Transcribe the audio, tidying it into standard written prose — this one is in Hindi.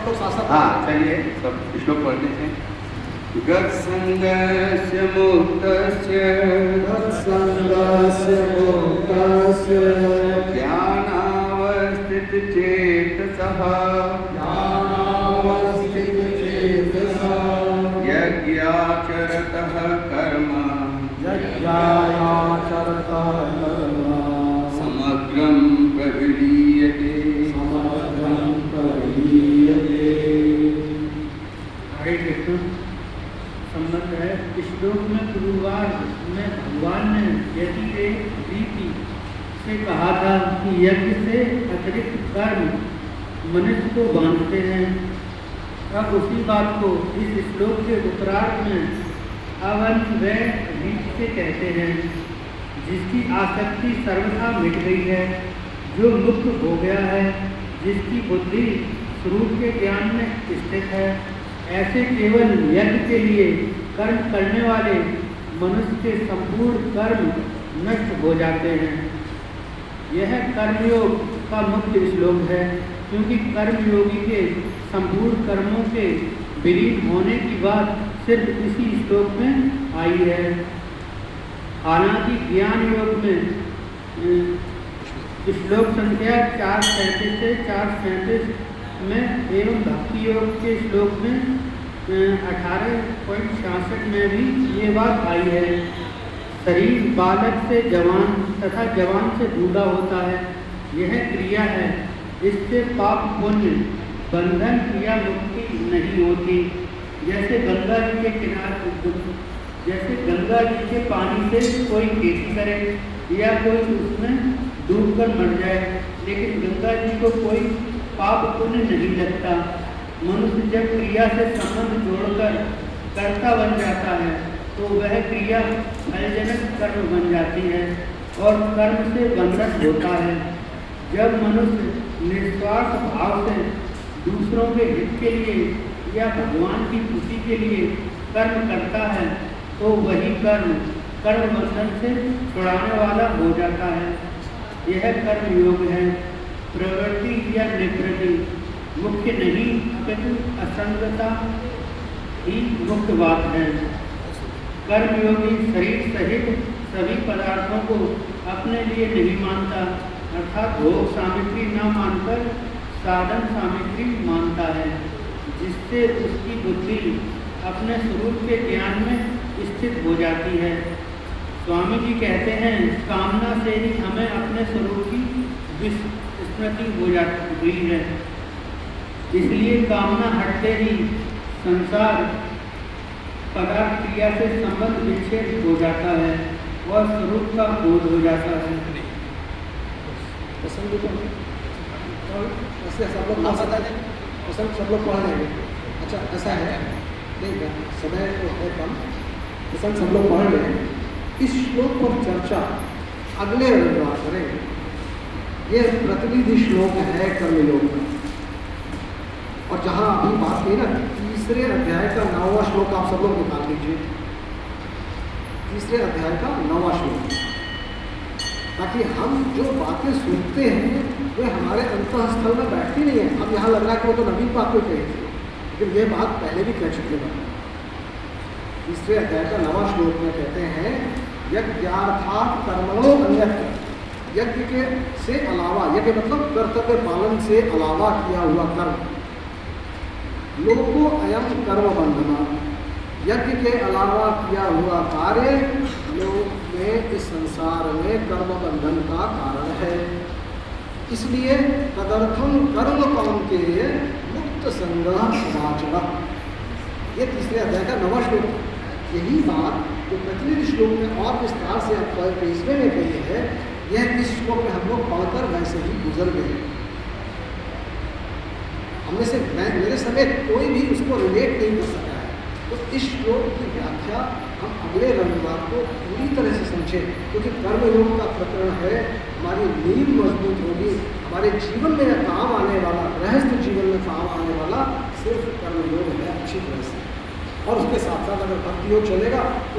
सब लोग साथ साथ। हाँ चलिए सब श्लोक पढ़ लेते हैं। गत्संगस्य मुक्तस्य ज्ञानावस्थितचेतसः यज्ञाचरतः कर्म समग्रं प्रविलीयते। हरे कृष्ण। संबंध है श्लोक में गुरुवार में भगवान ने यदि एक रीति से कहा था कि यज्ञ से अतिरिक्त कर्म मनुष्य को बांधते हैं। अब उसी बात को इस श्लोक के उत्तरार्ध में अवन्वय रीति से कहते हैं, जिसकी आसक्ति सर्वथा मिट गई है, जो मुक्त हो गया है, जिसकी बुद्धि स्वरूप के ज्ञान में स्थित है। ऐसे केवल यज्ञ के लिए कर्म करने वाले मनुष्य के संपूर्ण कर्म नष्ट हो जाते हैं। यह कर्मयोग का मुख्य श्लोक है, क्योंकि कर्मयोगी के संपूर्ण कर्मों के विलीन होने की बात सिर्फ इसी श्लोक में आई है। हालांकि ज्ञान योग में श्लोक संख्या 437 से 437 में एवं भक्ति योग के श्लोक में 18.66 में भी ये बात आई है। शरीर बालक से जवान तथा जवान से बूढ़ा होता है, यह क्रिया है। इससे पाप पुण्य बंधन क्रिया मुक्ति नहीं होती। जैसे गंगा जी के किनारे, जैसे गंगा जी के पानी से कोई खेती करे या कोई उसमें डूबकर मर जाए, लेकिन गंगा जी को कोई पाप पुण्य नहीं लगता। मनुष्य जब क्रिया से संबंध जोड़कर कर्ता बन जाता है तो वह क्रिया फलजनक कर्म बन जाती है और कर्म से बंधन होता है। जब मनुष्य निस्वार्थ भाव से दूसरों के हित के लिए या भगवान की खुशी के लिए कर्म करता है तो वही कर्म कर्म बंधन से छुड़ाने वाला हो जाता है। यह कर्म योग है। प्रवृत्ति या निवृत्ति मुख्य नहीं, अपितु असंगता ही मुख्य बात है। कर्मयोगी शरीर सहित सभी पदार्थों को अपने लिए नहीं मानता, अर्थात भोग सामग्री न मानकर साधन सामग्री मानता है, जिससे उसकी बुद्धि अपने स्वरूप के ज्ञान में स्थित हो जाती है। स्वामी जी कहते हैं, कामना से ही हमें अपने स्वरूप की स्मृति हो जाती हुई है। इसलिए कामना हटते ही संसार पदार्थ क्रिया से संबंध विच्छेद हो जाता है और स्वरूप का बोध हो जाता है। पसंद और ऐसे सब लोग पसंद सब लोग पढ़ लेंगे। अच्छा ऐसा है, नहीं समय तो है कम, पसंद सब लोग पढ़ लें। इस श्लोक पर चर्चा अगले रविवार करेंगे। ये प्रतिनिधि श्लोक है कर्मयोग का, और जहाँ अभी बात की ना तीसरे अध्याय का 9वां श्लोक आप सब लोग निकाल लीजिए। तीसरे अध्याय का 9वां श्लोक, ताकि हम जो बातें सुनते हैं वे हमारे अंतःस्थल में बैठती नहीं है। अब यहाँ लग रहा है कि वो तो नवीन बात कोई कही थी, लेकिन ये बात पहले भी कह चुके हैं। तीसरे अध्याय का 9वां श्लोक में कहते हैं, यज्ञार्थात् कर्मणो अन्यत्र, यज्ञ के से अलावा, यज्ञ मतलब कर्तव्य पालन से अलावा किया हुआ कर्म, लोको अयम कर्म बंधना, यज्ञ के अलावा किया हुआ कार्य लोग में इस संसार में कर्म बंधन का कारण है। इसलिए तदर्थम कर्म कांते मुक्त संग्रह समाचर। ये तीसरे अध्याय का 9वां श्लोक। यही बात तो प्रतिनिधि श्लोक में और विस्तार से अब 23वें में कही है, यह इस श्लोक में हम लोग पढ़कर वैसे ही गुजर गए। हमने से मेरे समेत कोई भी उसको रिलेट नहीं कर सका है। तो इस श्लोक की व्याख्या हम अगले रविवार को पूरी तरह से समझें, क्योंकि कर्मयोग का प्रकरण है, हमारी नींव मजबूत होगी, हमारे जीवन में काम आने वाला, गृहस्थ जीवन में काम आने वाला सिर्फ कर्मयोग है अच्छी तरह से। और उसके साथ साथ अगर भक्ति योग चलेगा